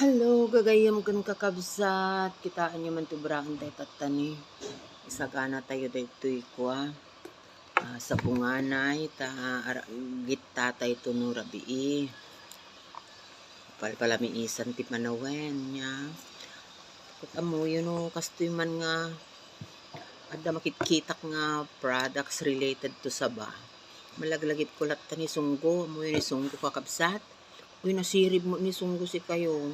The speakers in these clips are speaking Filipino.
Hello, gagayam kan kakabsat. Kitaan nyo man to braan tayo tatani. Isagana tayo daytoy ko sa bunganay ta gitta tayo to no rabii. Palamiisan ti manawen nya. Kat amo yun no kastoy man nga adda makitkitak nga products related to saba. Malaglagit ko lat ni sunggo, amo yun ni sunggo kakabsat. Uy, nasirib mo ni sunggo si kayo.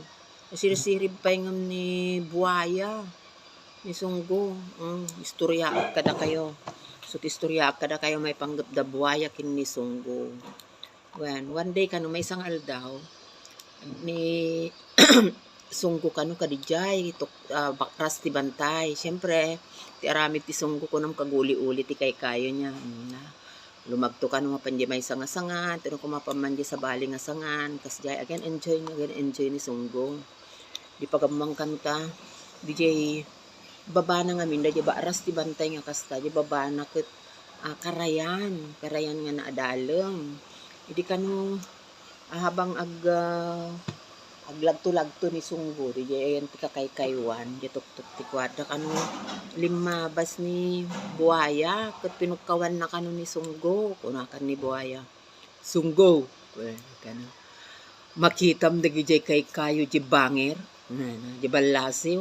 Nasirib pa yung ni buhaya. Ni sunggo. Istorya kada kayo. So, istorya kada kayo may panggap da buhaya kin ni sunggo. One day kano may isang aldaw. Ni sunggo kano kadijay. Bakras ti bantay. Siyempre, ti aramid ti sunggo ko nang kaguli-uli ti kay kayo niya. Lumagto ka nung mapanji may sangasangan, tinong kumapamanji sa bali nga sangan, kasjay, again enjoy ni sunggo. Di pagamang kanta, DJ, baba na nga min, di ba aras ti bantay nga kasta, di baba na kat karayan nga naadalang. Hindi ka nung habang aglagto-lagto ni sunggo, di ayan ti kakaykaywan, di tuk-tuk ti kwadra ka nung limabas ni buhaya, kat pinukawan na kano ni sunggo, kunakan ni buhaya. Sunggo, makitam dagi jay kay kayo di bangir, di balasiw,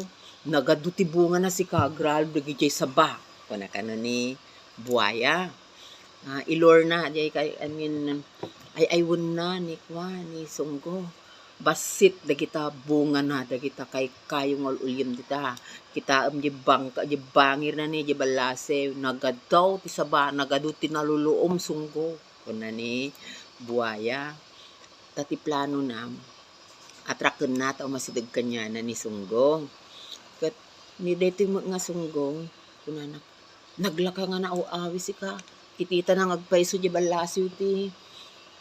nagaduti bunga na si kagral dagi jay saba, kunakan ni buhaya. Ilor na, jay kay, ay aywon na ni sunggo. Basit dagita bunga na dagita kay kayong ulyam dita kita di bangka di bangir na ni di balase nagadaw ti saba nagadu ti naluluom sunggo kuna ni buhaya tati plano na atraken na ta masidag kanya na ni sunggo ket ni deti mo nga sunggo kuna na naglaka nga na awis ka kitita na ngagpaiso di balase ti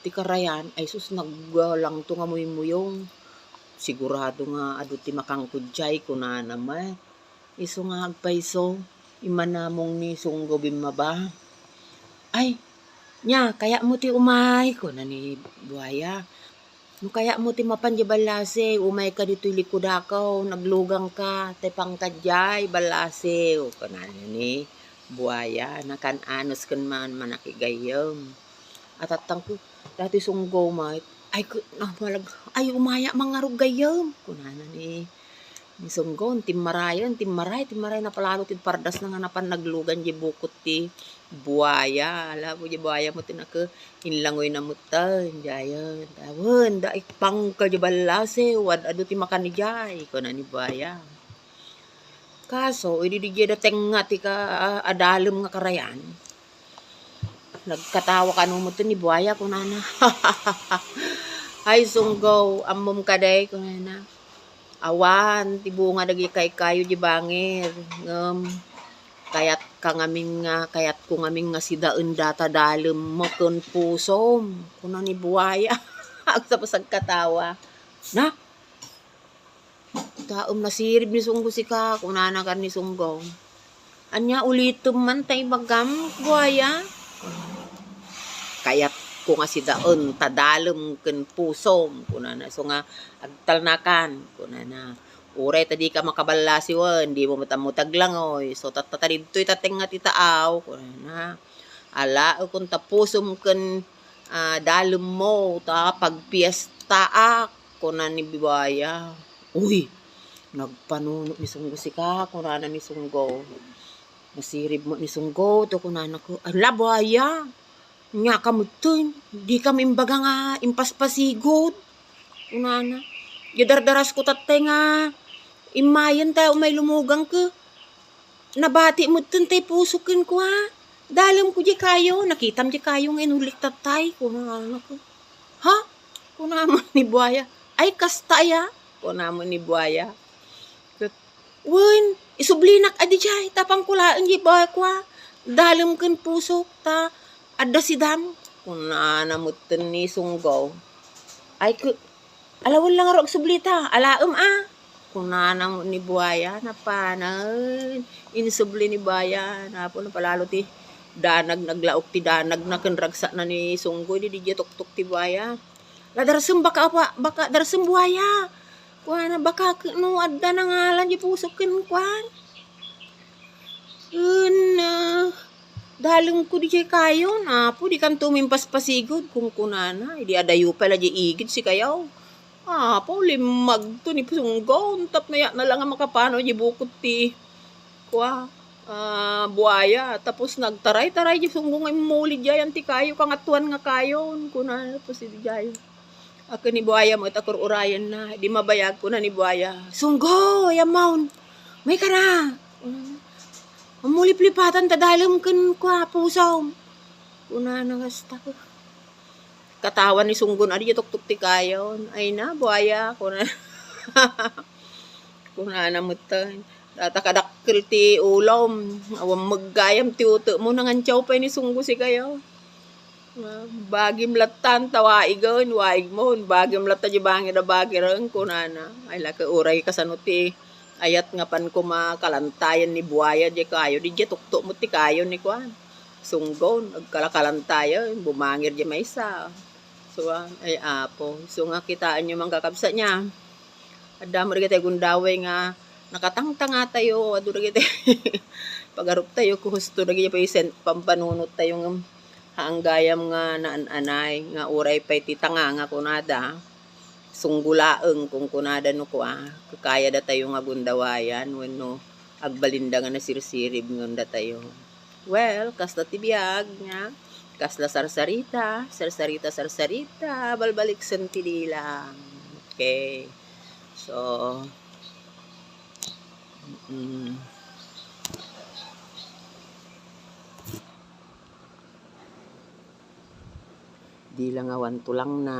karayan ay sus naglang to nga muyong sigurado nga adu ti makangkudjay kuna naman iso nga agpaiso imanamong ni sunggo bimaba ay nya kaya mo ti umay kuna ni buhaya no kaya mo ti mapan di balase umay ka dito likudakaw naglugang ka te pangkadjay balase kuna ni buhaya nakan anos ken man manakigayem at atang ko dati sunggo may ay umaya mga rugayam kunana ni sunggo timaray na palalo ti pardas na nga napan naglugan di bukot ti buhaya ala po di buhaya mo tinaka inlangoy na mutan jayan tawon da ipang ka di balase wad adu ti makanijay kuna ni buhaya kaso idi di dateng nga ti ka adalem nga karayan nagkatawa ka nung mo ni buhaya kunana. Ay sunggo, amom kaday kunana. Awan, tibunga dagi kay kayo di bangir. Kayat ko ngaming nga sidaen data dalem mo kun pusom. Kuna ni buhaya. Ang sapasag katawa. Na? Taom nasirib ni sunggo si ka. Kunana ka ni sunggo. Anya ulitom man tay bagam buhaya. Kayat ko nga si daon tadalem ken pusom kunana so nga agtalnakan kunana uray tadi ka makabalasiwen di mo matamutag lang oy so tatadidtoy tateng nga titaaw kunana ala kun ta pusom ken dalem mo ta pagpiesta kunan ni buhaya uy nagpanuno ni sunggo si ka kunana ni sunggo masirib mo ni sunggo to kunana ko ala buhaya nga kamutoy, di kami imbaga nga impaspasigot. Unana, yadardaras ko tatay nga, imayan tayo may lumugang ka. Nabati mo tay pusukin ko ha. Dalam ko di kayo, nakitam di kayo nga inulik tatay. Kunana ko, ha? Kunama ni buhaya, ay kastaya. Kunama ni buhaya. Wen, isublinak adi jay, tapang kulaan di buhaya ko ha. Dalam kan pusok ta. Ada si dam kunana mutten ni sunggaw ay alawon lang aro sublita alaem kunana mo ni buhaya napanan inisubli ni buhaya napon palalo ti danag naglaok ti danag na kenragsa na ni sunggoy di tuk-tuk ti buhaya la darsem baka darsem buhaya kuan na baka no adda na ngalan di pusok ken kuan. Daleng ko di kayon, apo di kan tumimpas pasigod kung kunana, di adayo pala di igid si kayaw. Apo limag to ni pusunggaw, tap na na lang ang makapano di bukod ti buaya, tapos nagtaray-taray di sunggong ay muli diyan ti kayo, kangatuan nga kayon, kunana po si diyan. Ako ni buaya mo itakur urayan na, di mabayag ko na ni buaya. Sunggo, yamaon, may ka na. Mamulip-lipatan tadalam kan kwa pusaw. Una na gasta ko. Katawan ni Sunggon adi tuk-tuk ti kayon. Ay na buaya kuna. Kuna na mutan. Tatakadakkel ti ulom. Awam maggayam ti uto mo nangansyaw pa ni Sunggo si kayo. Bagim latan tawaig gawin, waig mo. Bagim latan di bangin na bagirang kuna na. Ay laki uray kasanuti. Ayat nga pan ko makalantayan ni buaya di kayo di tuktok mo ti kayo ni kuan Sunggon agkalakalantayan bumangir di maysa so ay apo so nga kitaan nyo mang kakabsa niya adda mo rin gundaway nga nakatangtang nga tayo adu rin pagarup tayo kuhusto rin pa yung pampanunot tayo ng haanggayam nga naan-anay nga uray pa iti tanga nga kunada sunggulaeng kung kunada no ko kakaya da tayo nga gundawayan wenno agbalinda nga nasirsirib ngon da tayo. Well, kasla tibiyag nga kasla sarsarita, balbalik senti lang. Okay. So di lang awan tulang na